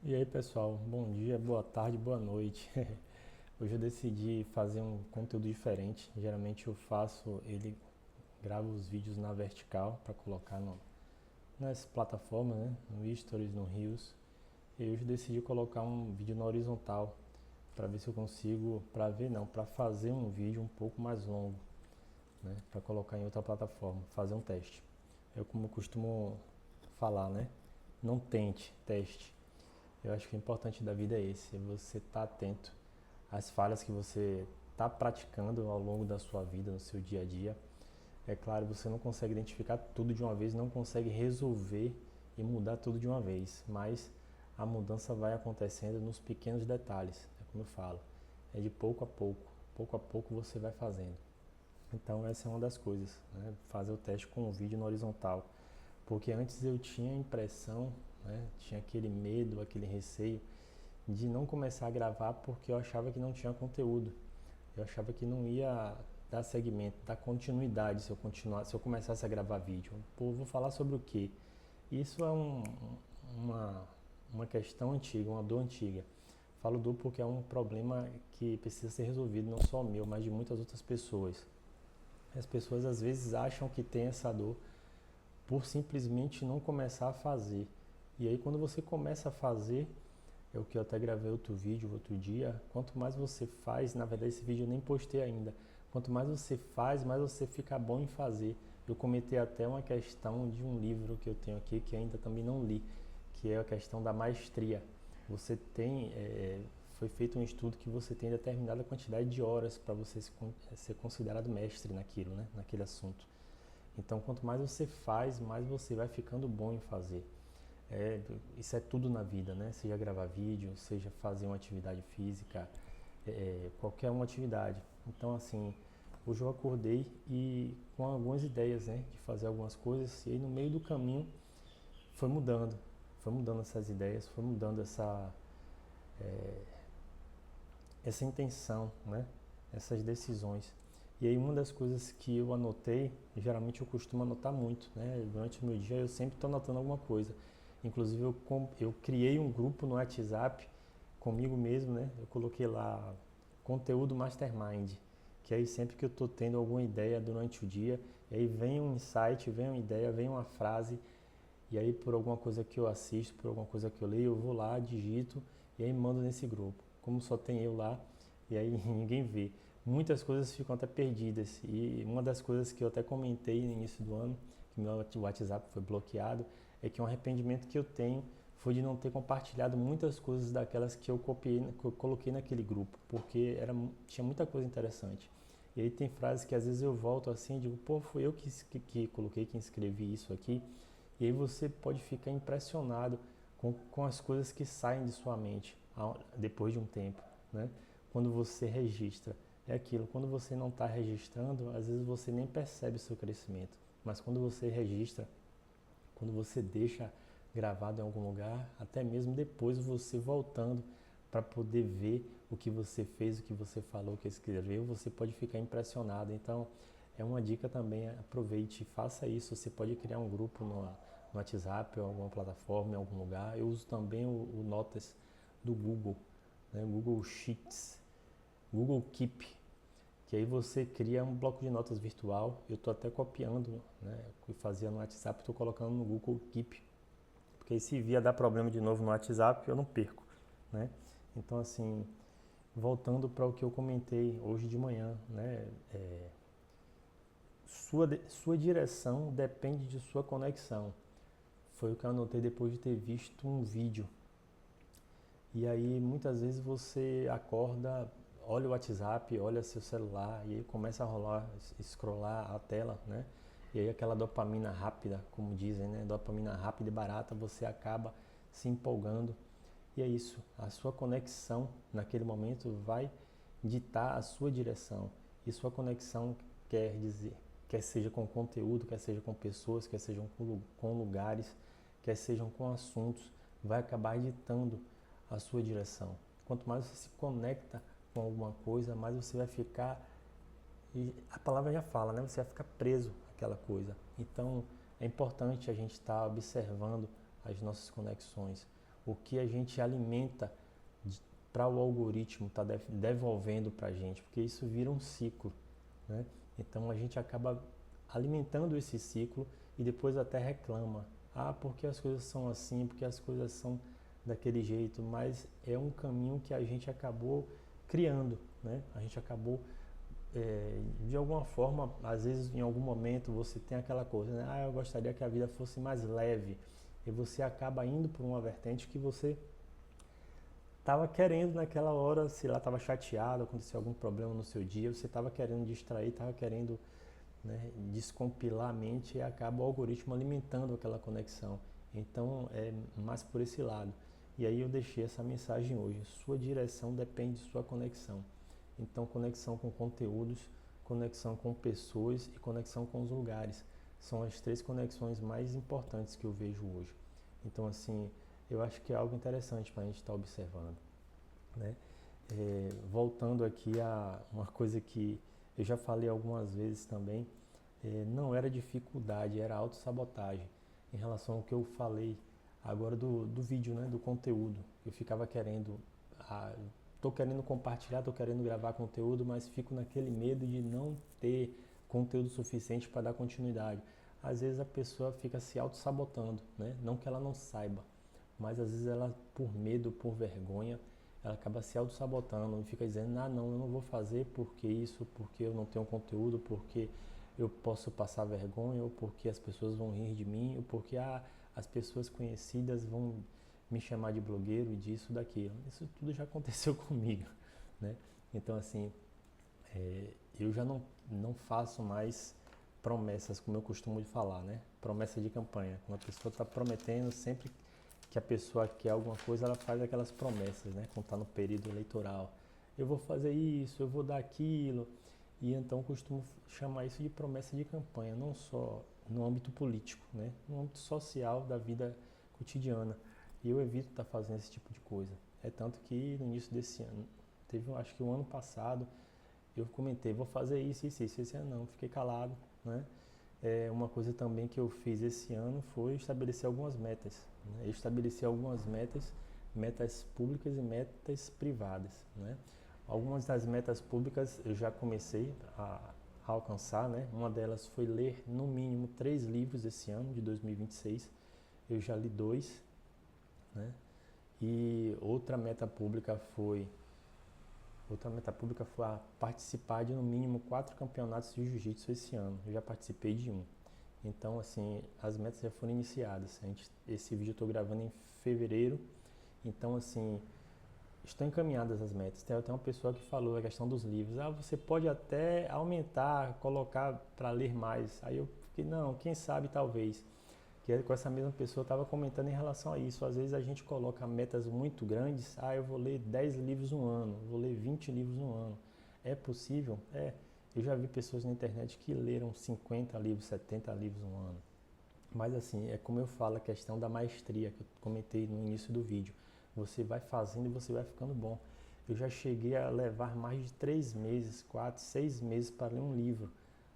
E aí pessoal, bom dia, boa tarde, boa noite. Hoje eu decidi fazer um conteúdo diferente. Geralmente eu faço ele, gravo os vídeos na vertical para colocar nas plataformas, né? No Stories, no Reels. E hoje eu decidi colocar um vídeo na horizontal para ver se eu consigo, para fazer um vídeo um pouco mais longo, né? Para colocar em outra plataforma, fazer um teste. Eu como eu costumo falar, né? Não tente, teste. Eu acho que o importante da vida é esse, é você estar atento às falhas que você está praticando ao longo da sua vida, no seu dia a dia. É claro, você não consegue identificar tudo de uma vez, não consegue resolver e mudar tudo de uma vez, mas a mudança vai acontecendo nos pequenos detalhes, é como eu falo, é de pouco a pouco você vai fazendo. Então essa é uma das coisas, né? Fazer o teste com o vídeo na horizontal, porque antes eu tinha a impressão, né? Tinha aquele medo, aquele receio de não começar a gravar porque eu achava que não tinha conteúdo. Eu achava que não ia dar segmento, dar continuidade se eu continuar, se eu começasse a gravar vídeo. Pô, vou falar sobre o quê? Isso é uma, uma questão antiga, uma dor antiga. Falo dor porque é um problema que precisa ser resolvido, não só meu, mas de muitas outras pessoas. As pessoas às vezes acham que tem essa dor por simplesmente não começar a fazer. E aí quando você começa a fazer, é o que eu até gravei outro vídeo outro dia. Quanto mais você faz, na verdade esse vídeo eu nem postei ainda. Quanto mais você faz, mais você fica bom em fazer. Eu comentei até uma questão de um livro que eu tenho aqui que ainda também não li, que é a questão da maestria. Você tem, foi feito um estudo que você tem determinada quantidade de horas para você ser considerado mestre naquilo, né? Naquele assunto. Então, quanto mais você faz, mais você vai ficando bom em fazer. É, isso é tudo na vida, né? Seja gravar vídeo, seja fazer uma atividade física, qualquer uma atividade. Então, assim, hoje eu acordei e com algumas ideias, né, de fazer algumas coisas e aí no meio do caminho foi mudando, foi mudando essas ideias, foi mudando essa intenção, né? Essas decisões. E aí uma das coisas que eu anotei, geralmente eu costumo anotar muito, né? Durante o meu dia eu sempre estou anotando alguma coisa. Inclusive eu criei um grupo no WhatsApp comigo mesmo, né? Eu coloquei lá conteúdo mastermind, que aí sempre que eu estou tendo alguma ideia durante o dia, e aí vem um insight, vem uma ideia, vem uma frase, e aí por alguma coisa que eu assisto, por alguma coisa que eu leio, eu vou lá, digito e aí mando nesse grupo. Como só tem eu lá, e aí ninguém vê. Muitas coisas ficam até perdidas. E uma das coisas que eu até comentei no início do ano, que meu WhatsApp foi bloqueado, é que um arrependimento que eu tenho foi de não ter compartilhado muitas coisas daquelas que eu copiei, que eu coloquei naquele grupo, porque tinha muita coisa interessante. E aí tem frases que às vezes eu volto assim e digo, pô, fui eu que coloquei, que escrevi isso aqui. E aí você pode ficar impressionado com as coisas que saem de sua mente depois de um tempo, né? Quando você registra. É aquilo, quando você não está registrando, às vezes você nem percebe o seu crescimento. Mas quando você registra, quando você deixa gravado em algum lugar, até mesmo depois você voltando para poder ver o que você fez, o que você falou, o que escreveu, você pode ficar impressionado. Então, é uma dica também, aproveite, faça isso. Você pode criar um grupo no WhatsApp ou alguma plataforma, em algum lugar. Eu uso também o Notas do Google, né? Google Sheets, Google Keep, que aí você cria um bloco de notas virtual. Eu estou até copiando, né? O que fazia no WhatsApp, estou colocando no Google Keep, porque aí se via dar problema de novo no WhatsApp, eu não perco, né? Então, assim, voltando para o que eu comentei hoje de manhã, né? Sua direção depende de sua conexão. Foi o que eu anotei depois de ter visto um vídeo. E aí muitas vezes você acorda, olha o WhatsApp, olha seu celular e aí começa a rolar, scrollar a tela, né? E aí aquela dopamina rápida, como dizem, né? Dopamina rápida e barata, você acaba se empolgando. E é isso, a sua conexão naquele momento vai ditar a sua direção. E sua conexão quer dizer, quer seja com conteúdo, quer seja com pessoas, quer sejam com lugares, quer sejam com assuntos, vai acabar ditando a sua direção. Quanto mais você se conecta com alguma coisa, mais você vai ficar, e a palavra já fala, né? Você vai ficar preso àquela coisa. Então é importante a gente estar observando as nossas conexões. o que a gente alimenta para o algoritmo tá devolvendo para a gente, porque isso vira um ciclo, né? Então a gente acaba alimentando esse ciclo e depois até reclama. Ah, porque as coisas são assim, porque as coisas são daquele jeito, mas é um caminho que a gente acabou criando, né? A gente acabou, de alguma forma, às vezes em algum momento você tem aquela coisa, né? Ah, eu gostaria que a vida fosse mais leve, e você acaba indo por uma vertente que você estava querendo naquela hora, se lá estava chateado, aconteceu algum problema no seu dia, você estava querendo distrair, estava querendo, né, descompilar a mente, e acaba o algoritmo alimentando aquela conexão. Então é mais por esse lado. E aí eu deixei essa mensagem hoje. Sua direção depende de sua conexão. Então conexão com conteúdos, conexão com pessoas e conexão com os lugares. São as três conexões mais importantes que eu vejo hoje. Então assim, eu acho que é algo interessante para a gente estar observando, né? Voltando aqui a uma coisa que eu já falei algumas vezes também, não era dificuldade, era autossabotagem. Em relação ao que eu falei agora do vídeo, né, do conteúdo. Eu ficava querendo, tô querendo compartilhar, tô querendo gravar conteúdo, mas fico naquele medo de não ter conteúdo suficiente para dar continuidade. Às vezes a pessoa fica se auto-sabotando, né? Não que ela não saiba, mas às vezes ela, por medo, por vergonha, ela acaba se auto-sabotando e fica dizendo, ah não, eu não vou fazer porque isso, porque eu não tenho conteúdo, porque eu posso passar vergonha, ou porque as pessoas vão rir de mim, ou porque as pessoas conhecidas vão me chamar de blogueiro e disso, daquilo. Isso tudo já aconteceu comigo, né? Então assim, eu já não faço mais promessas, como eu costumo de falar, né? Promessa de campanha. Quando a pessoa está prometendo, sempre que a pessoa quer alguma coisa, ela faz aquelas promessas, né? Quando está no período eleitoral. Eu vou fazer isso, eu vou dar aquilo. E então eu costumo chamar isso de promessa de campanha, não só no âmbito político, né? No âmbito social da vida cotidiana. E eu evito estar fazendo esse tipo de coisa. É tanto que no início desse ano, acho que o ano passado, eu comentei, vou fazer isso, isso, isso. Esse ano não, fiquei calado, né? Uma coisa também que eu fiz esse ano foi estabelecer algumas metas, né? Eu estabeleci algumas metas públicas e metas privadas, né? Algumas das metas públicas eu já comecei a alcançar, né? Uma delas foi ler no mínimo 3 livros esse ano, de 2026. Eu já li 2, né? E outra meta pública foi participar de no mínimo 4 campeonatos de jiu-jitsu esse ano. Eu já participei de um. Então, assim, as metas já foram iniciadas. Esse vídeo eu estou gravando em fevereiro. Então, assim, estão encaminhadas as metas. Tem até uma pessoa que falou a questão dos livros. Ah, você pode até aumentar, colocar para ler mais. Aí eu fiquei, não, quem sabe talvez. Que com essa mesma pessoa estava comentando em relação a isso. Às vezes a gente coloca metas muito grandes. Ah, eu vou ler 10 livros no ano, vou ler 20 livros no ano. É possível? É. Eu já vi pessoas na internet que leram 50 livros, 70 livros no ano. Mas assim, é como eu falo, a questão da maestria que eu comentei no início do vídeo. Você vai fazendo e você vai ficando bom. Eu já cheguei a levar mais de 3 meses, 4, 6 meses para ler um livro.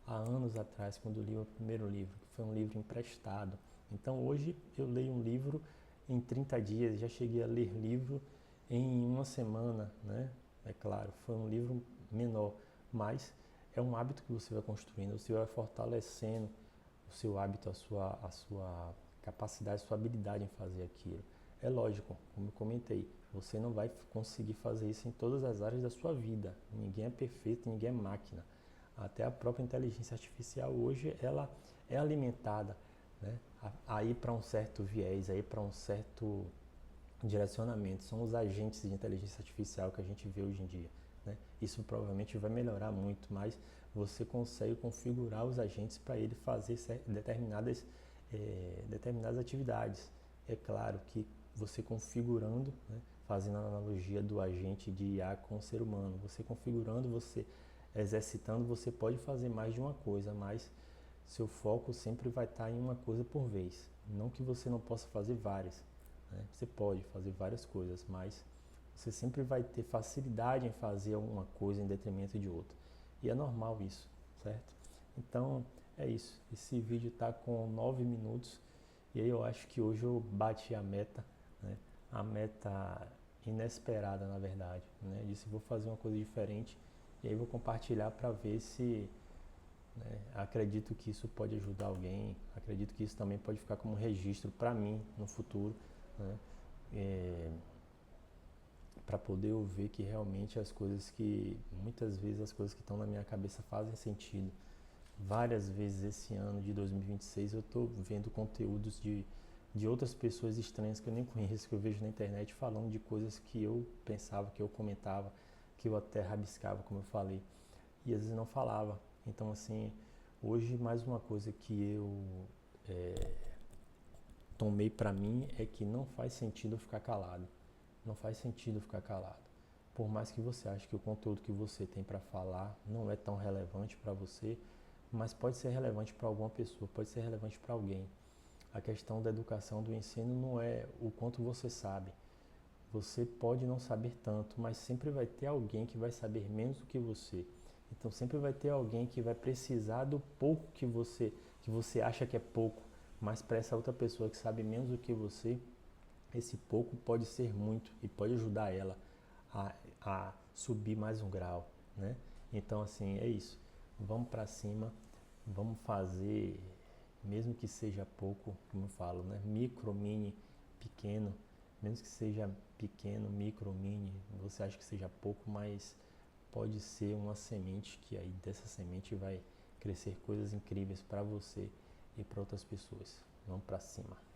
Há anos atrás, quando eu li o primeiro livro, que foi um livro emprestado. Então hoje eu leio um livro em 30 dias, já cheguei a ler livro em uma semana, né? É claro, foi um livro menor, mas é um hábito que você vai construindo, você vai fortalecendo o seu hábito, a sua capacidade, a sua habilidade em fazer aquilo. É lógico, como eu comentei, você não vai conseguir fazer isso em todas as áreas da sua vida. Ninguém é perfeito, ninguém é máquina. Até a própria inteligência artificial hoje, ela é alimentada, né, a ir para um certo viés, a ir para um certo direcionamento. São os agentes de inteligência artificial que a gente vê hoje em dia, né? Isso provavelmente vai melhorar muito, mas você consegue configurar os agentes para ele fazer determinadas atividades. É claro que você configurando, né, fazendo a analogia do agente de IA com o ser humano, você configurando, você exercitando, você pode fazer mais de uma coisa, mas seu foco sempre vai estar em uma coisa por vez. Não que você não possa fazer várias, né? Você pode fazer várias coisas, mas você sempre vai ter facilidade em fazer alguma coisa em detrimento de outra. E é normal isso, certo? Então é isso. Esse vídeo está com 9 minutos e aí eu acho que hoje eu bati a meta, né? a meta inesperada, na verdade, né? Eu disse, vou fazer uma coisa diferente e aí vou compartilhar para ver se, né, acredito que isso pode ajudar alguém, acredito que isso também pode ficar como um registro para mim no futuro, né? Para poder eu ver que realmente as coisas que, muitas vezes as coisas que estão na minha cabeça fazem sentido. Várias vezes esse ano de 2026 eu estou vendo conteúdos de outras pessoas estranhas que eu nem conheço, que eu vejo na internet falando de coisas que eu pensava, que eu comentava, que eu até rabiscava, como eu falei, e às vezes não falava. Então, assim, hoje mais uma coisa que eu tomei para mim é que não faz sentido ficar calado. Não faz sentido ficar calado. Por mais que você ache que o conteúdo que você tem para falar não é tão relevante para você, mas pode ser relevante para alguma pessoa, pode ser relevante para alguém. A questão da educação, do ensino, não é o quanto você sabe. Você pode não saber tanto, mas sempre vai ter alguém que vai saber menos do que você. Então sempre vai ter alguém que vai precisar do pouco que você acha que é pouco, mas para essa outra pessoa que sabe menos do que você, esse pouco pode ser muito e pode ajudar ela a subir mais um grau, né? Então assim, é isso. Vamos para cima, vamos fazer, mesmo que seja pouco, como eu falo, né? Micro, mini, pequeno, mesmo que seja pequeno, micro, mini, você acha que seja pouco, mas pode ser uma semente que aí dessa semente vai crescer coisas incríveis para você e para outras pessoas. Vamos para cima.